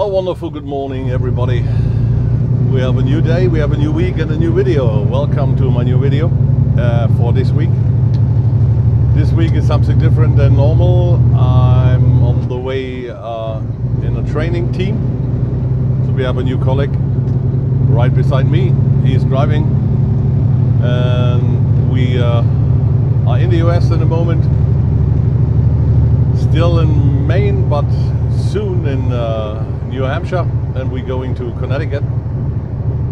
A wonderful good morning, everybody. We have a new day, we have a new week and a new video. Welcome to my new video for this week. This week is something different than normal. I'm on the way in a training team. So we have a new colleague right beside me. He's driving and we are in the US at the moment. Still in Maine, but soon in New Hampshire, and we're going to Connecticut.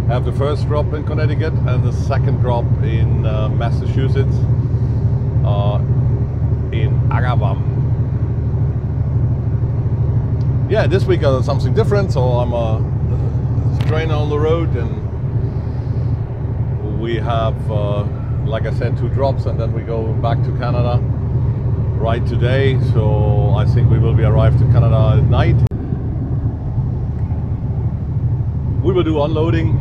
Have the first drop in Connecticut and the second drop in Massachusetts, in Agawam. Yeah, this week is something different, so I'm a trainer on the road, and we have, like I said, 2 drops, and then we go back to Canada right today. So I think we will be arrived to Canada at night. We will do unloading.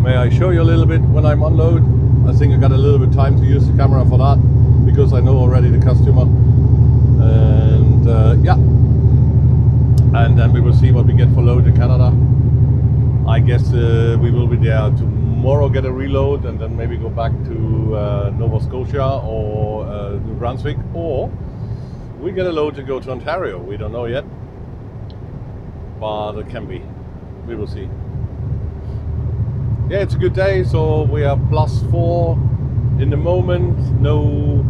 May I show you a little bit when I'm unload? I think I got a little bit time to use the camera for that because I know already the customer. And yeah, and then we will see what we get for load in Canada. I guess we will be there tomorrow, get a reload, and then maybe go back to Nova Scotia or New Brunswick, or we get a load to go to Ontario. We don't know yet, but it can be. We will see. Yeah, it's a good day. So we have +4 in the moment. No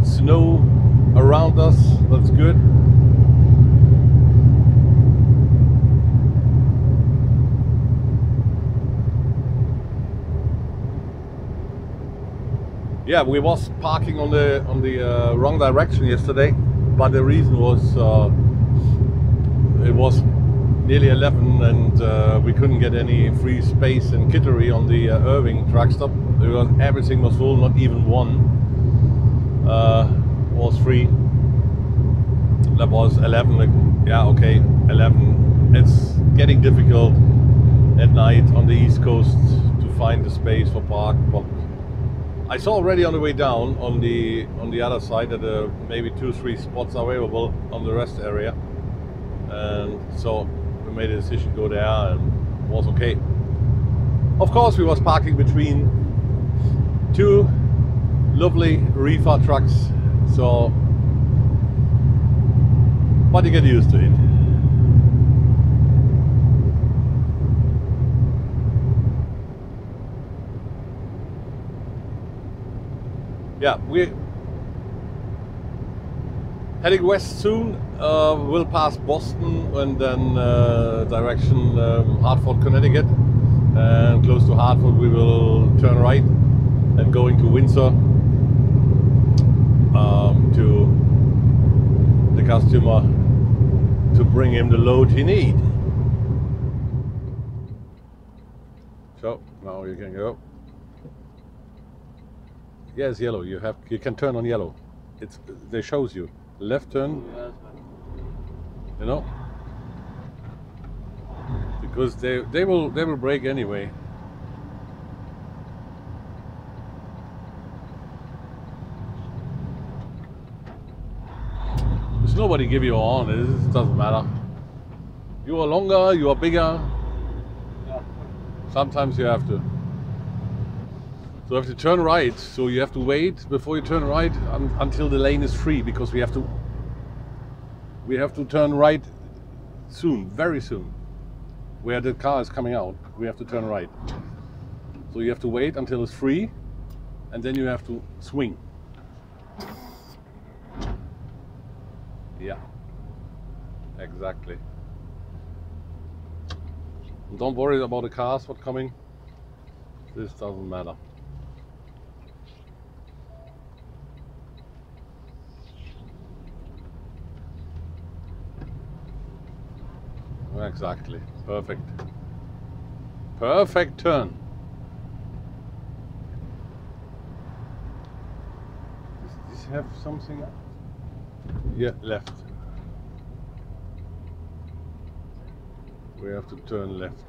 snow around us. That's good. Yeah, we was parking on the wrong direction yesterday, but the reason was it was nearly 11 and we couldn't get any free space in Kittery on the Irving track stop because everything was full. Not even one was free. That was 11. Yeah, okay, 11. It's getting difficult at night on the East Coast to find the space for park. But I saw already on the way down on the other side that maybe 2-3 spots available on the rest area, and so we made a decision to go there, and it was okay. Of course, we was parking between 2 lovely reefer trucks, so but you get used to it. Yeah, we're heading west soon. We'll pass Boston and then direction Hartford, Connecticut. And close to Hartford we will turn right and go into Windsor to the customer to bring him the load he needs. So now you can go. Yes, yellow. You can turn on yellow. They shows you left turn. You know, because they will brake anyway. There's nobody give you a horn. It doesn't matter. You are longer. You are bigger. Sometimes you have to. So you have to turn right, so you have to wait before you turn right until the lane is free, because we have to turn right soon, very soon. Where the car is coming out, we have to turn right. So you have to wait until it's free, and then you have to swing. Yeah, exactly. And don't worry about the cars what's coming. This doesn't matter. Exactly. Perfect. Perfect turn. Does this have something? Yeah, left. We have to turn left.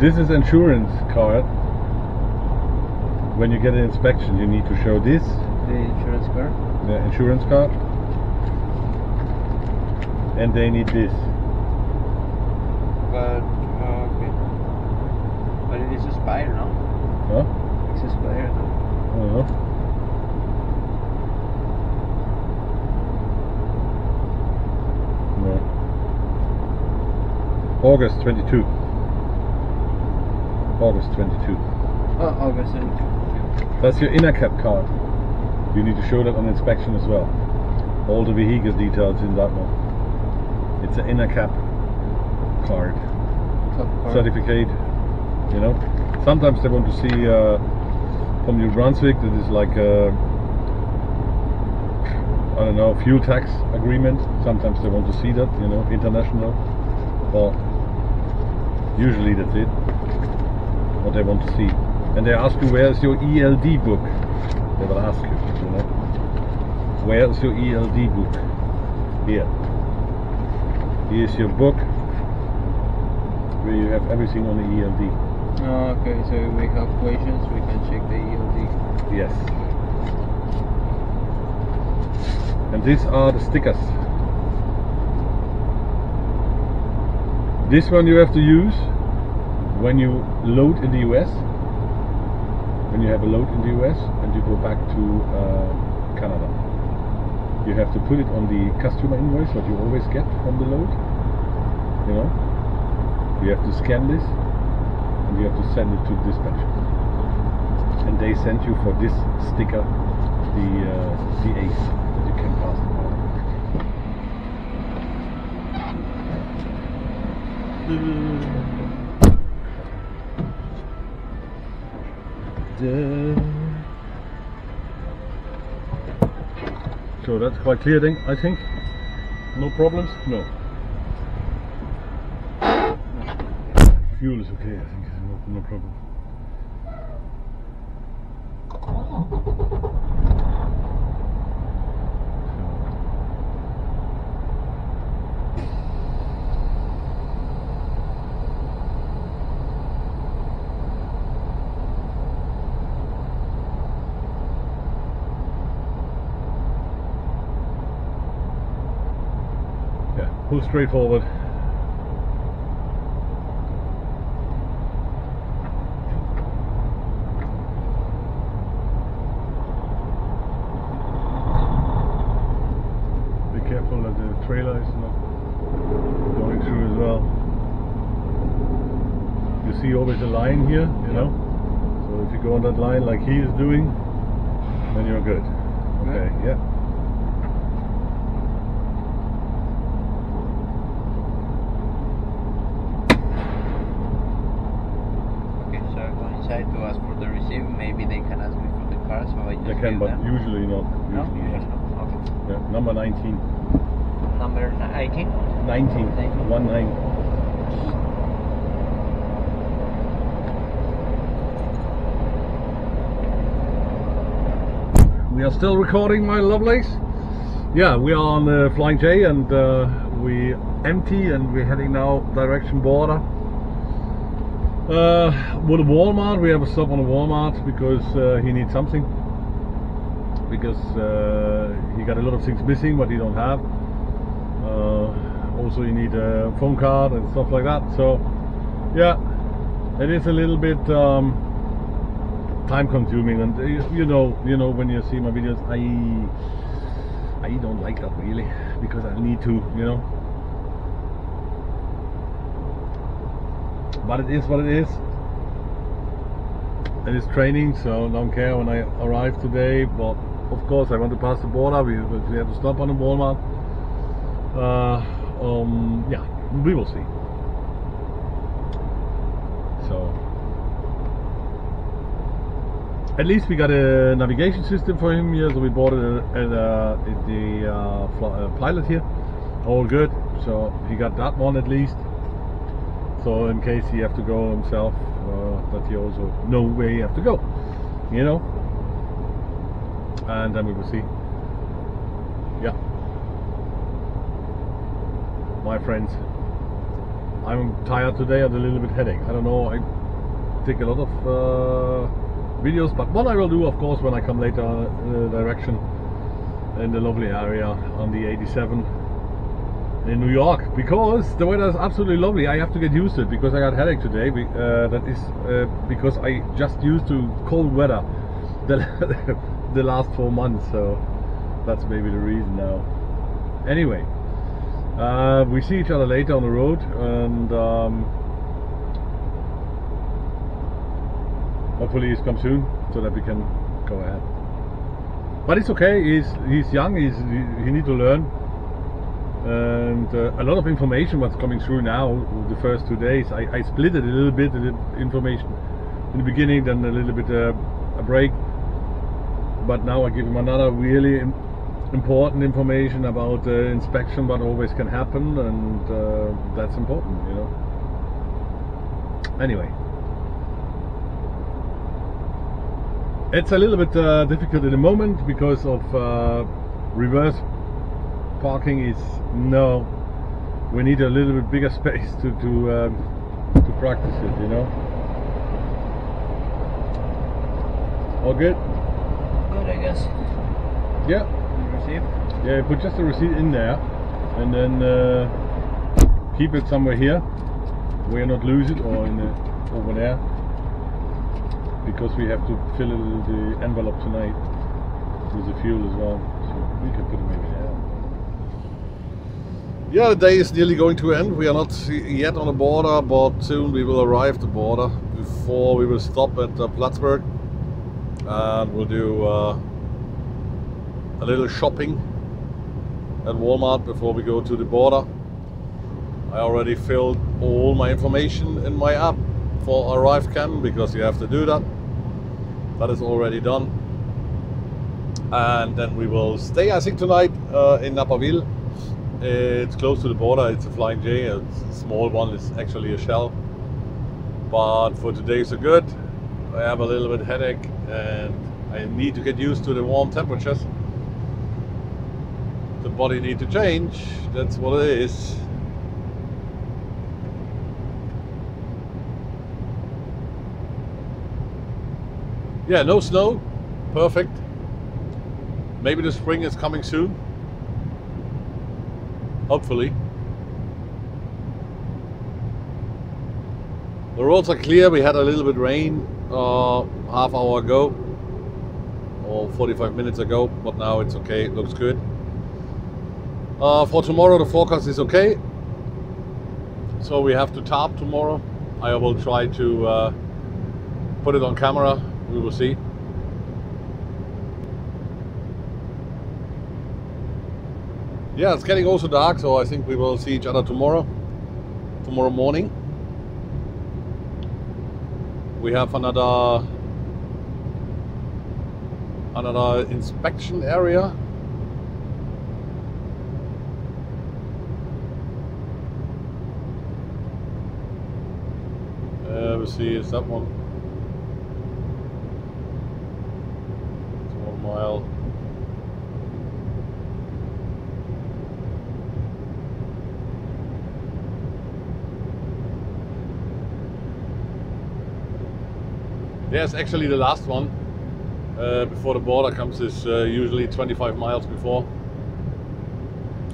This is insurance card. When you get an inspection, you need to show this. The insurance card? The insurance card. And they need this. But, okay. But it is expired now. Huh? It's expired now. I don't know. No. August 22. August 22. Oh, August 22. That's your inner cap card. You need to show that on inspection as well. All the vehicle details in that one. It's an inner cap card. Certificate, you know. Sometimes they want to see from New Brunswick that is like I don't know, fuel tax agreement. Sometimes they want to see that, you know, international. Well, usually that's it. What they want to see. And they ask you, where is your ELD book? They will ask you, you know. Where is your ELD book? Here. Here's your book where you have everything on the ELD. Oh, okay, so if we have questions, we can check the ELD. Yes. And these are the stickers. This one you have to use when you load in the US. When you have a load in the US and you go back to Canada. You have to put it on the customer invoice, what you always get from the load. You know, you have to scan this and you have to send it to dispatch. And they send you for this sticker the ace that you can pass the border. So that's quite clear then, I think. No problems? No. Fuel is okay, I think. No problem. Yeah, pull straight forward. Be careful that the trailer is not going through as well. You see always a line here, you know? So if you go on that line like he is doing, then you're good. Okay, yeah. To ask for the receipt, maybe they can ask me for the car, so I just They can, but them. usually not. No? Usually not. Okay. Yeah, number 19. Number 18? 19. 1 9. We are still recording, my lovelies. Yeah, we are on Flying J, and we empty, and we're heading now direction border. With a Walmart, we have a stop on a Walmart because he needs something. Because he got a lot of things missing, what he don't have. Also, you need a phone card and stuff like that. So, yeah, it is a little bit time-consuming, and you know, when you see my videos, I don't like that really, because I need to, you know. But it is what it is. It is training, so don't care when I arrive today. But of course, I want to pass the border. We have to stop on the Walmart. Yeah, we will see. So, at least we got a navigation system for him here. So we bought the pilot here. All good. So he got that one at least. So in case he have to go himself, that he also know where he have to go, you know. And then we will see. Yeah, my friends, I'm tired today and a little bit headache. I don't know, I take a lot of videos, but what I will do, of course, when I come later direction in the lovely area on the 87 in New York, because the weather is absolutely lovely. I have to get used to it because I got headache today. That is because I just used to cold weather the last 4 months, so that's maybe the reason now. Anyway, we see each other later on the road, and hopefully he's come soon so that we can go ahead. But it's okay. He's young. He need to learn, and a lot of information what's coming through now. The first 2 days, I split it a little bit. The information in the beginning, then a little bit a break. But now I give him another really important information about inspection, what always can happen, and that's important, you know. Anyway, it's a little bit difficult at the moment because of reverse parking. Is no, we need a little bit bigger space to practice it, you know. All good? Good, I guess. Yeah. Receipt? Yeah, you put just the receipt in there, and then keep it somewhere here where you not lose it, or in over there, because we have to fill the envelope tonight with the fuel as well. So we can put it maybe there. Yeah, the day is nearly going to end. We are not yet on the border, but soon we will arrive at the border. Before we will stop at Plattsburgh, and we'll do a little shopping at Walmart before we go to the border. I already filled all my information in my app for ArriveCam, because you have to do that. That is already done. And then we will stay, I think, tonight in Naperville. It's close to the border. It's a Flying J. It's a small one. It's actually a Shell. But for today, so good. I have a little bit headache, and I need to get used to the warm temperatures. The body need to change. That's what it is. Yeah, no snow. Perfect. Maybe the spring is coming soon. Hopefully. The roads are clear. We had a little bit rain half hour ago or 45 minutes ago, but now it's okay. It looks good. For tomorrow, the forecast is okay. So we have to tarp tomorrow. I will try to put it on camera. We will see. Yeah, it's getting also dark, so I think we will see each other tomorrow morning. We have another inspection area. We'll see, is that one? It's 1 mile. Yes, actually the last one before the border comes is usually 25 miles before.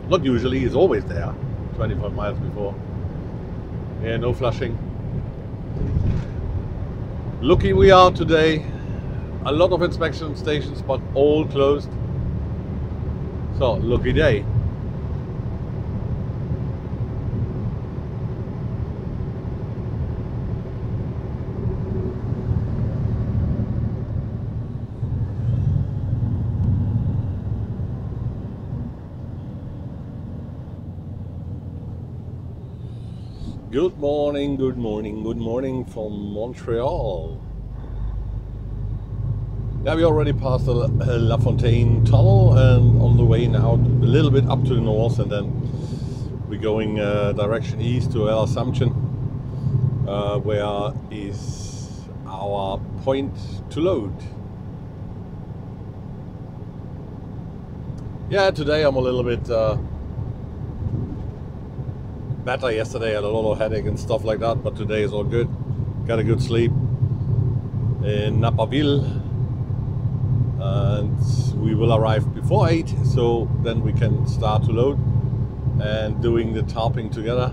Not usually, it's always there, 25 miles before. Yeah, no flushing. Lucky we are today. A lot of inspection stations, but all closed. So, lucky day. Good morning, good morning, good morning from Montreal. Yeah, we already passed the La Fontaine tunnel, and on the way now a little bit up to the north, and then we're going direction east to El Assumption, where is our point to load. Yeah, today I'm a little bit better yesterday. I had a lot of headache and stuff like that, but today is all good. Got a good sleep in Naperville, and we will arrive before 8, so then we can start to load and doing the tarping together.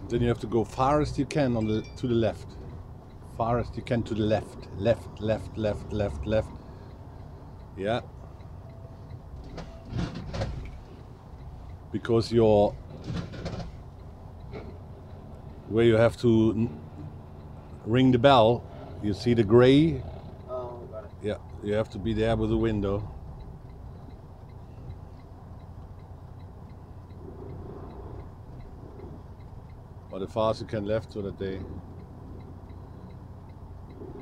Then you have to go far as you can to the left. Far as you can to the left. Left, left, left, left, left. Yeah. Because you're where you have to ring the bell, you see the gray? Oh, got it. Yeah, you have to be there with the window. But as far as you can left so that they...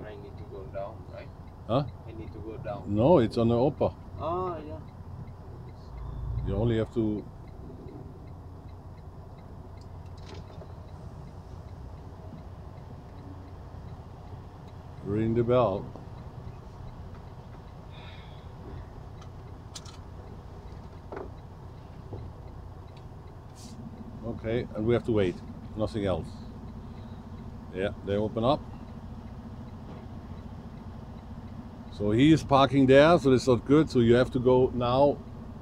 I need to go down, right? Huh? I need to go down. No, it's on the upper. Oh, yeah. You only have to... ring the bell. Okay, and we have to wait. Nothing else. Yeah, they open up. So he is parking there, so that's not good. So you have to go now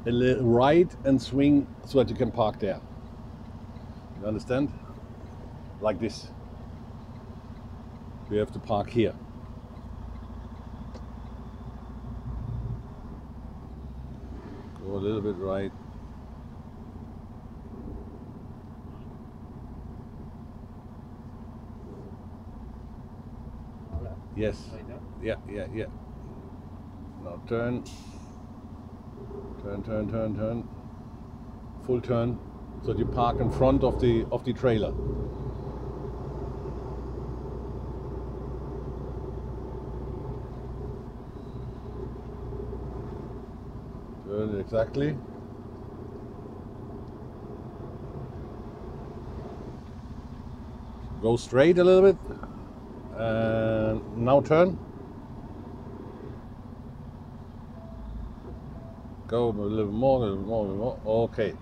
a little right and swing so that you can park there. You understand? Like this. You have to park here. Go a little bit right. Yes. Yeah. Now turn. Turn. Full turn. So you park in front of the trailer. Exactly. Go straight a little bit. And now turn. Go a little more, a little more, a little more. Okay.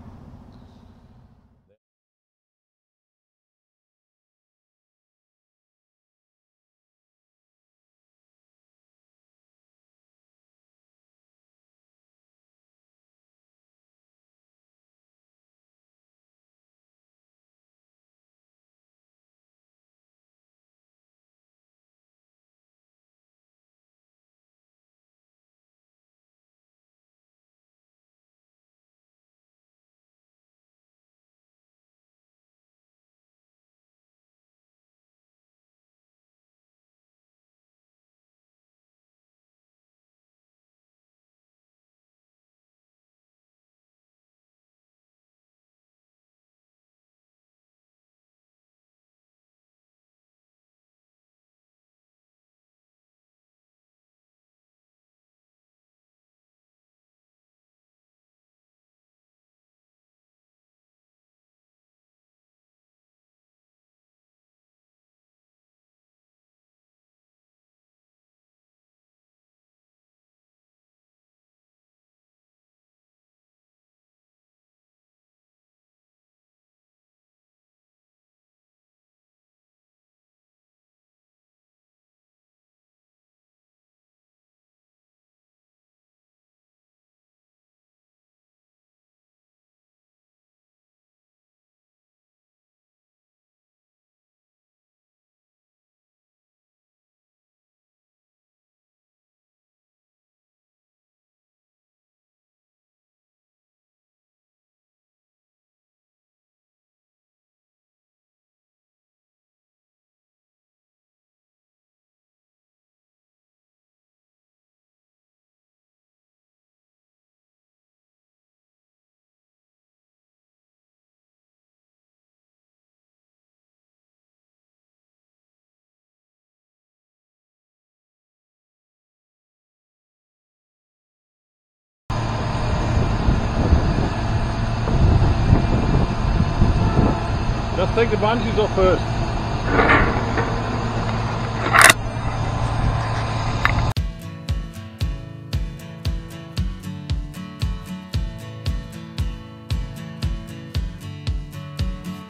Just take the bungees off first.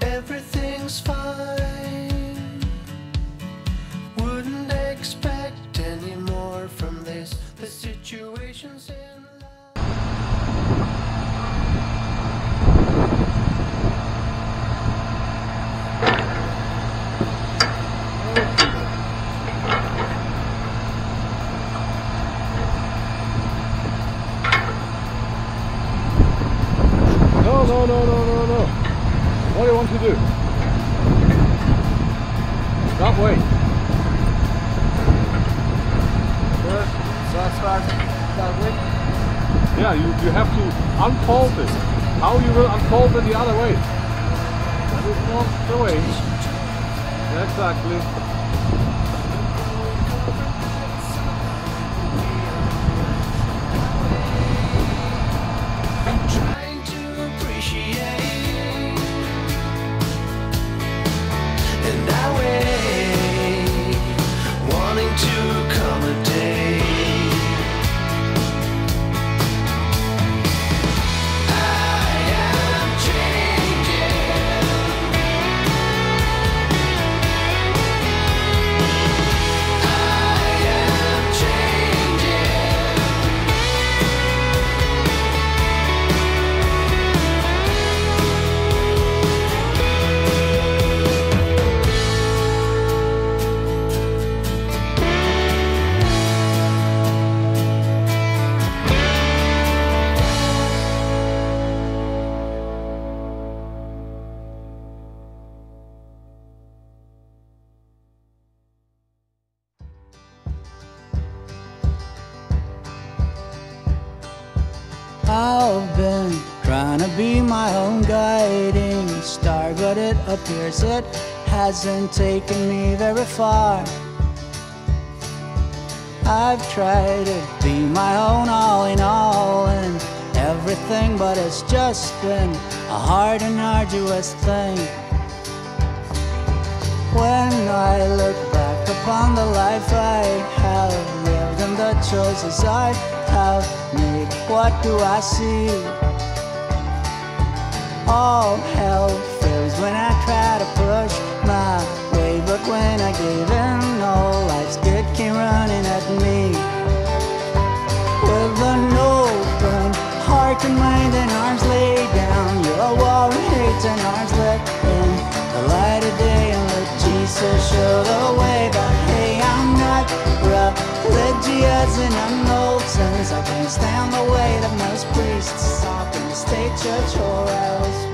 Everything's fine. Wouldn't expect any more from this. The situation's in life. No. What do you want to do? That way. First, so I start that way. Yeah, you have to unfold it. How you will unfold it the other way. That is not the way. Exactly. Trying to appreciate, and that way, wanting to accommodate. I am changing. I am changing. I've been trying to be my own guiding star, but it appears it hasn't taken me very far. I've tried to be my own all in all, and everything, but it's just been a hard and arduous thing. When I look back upon the life I have lived and the choices I have made, what do I see? All hell fails when I try to push my way, but when I gave in, all life's good came running at me. With an open heart and mind and arms laid down, you're a wall of hate and arms let in the light of day, and let Jesus show the way. But hey, I'm not religious in an old sense. I can't stand the weight of most priests talk in the state church or else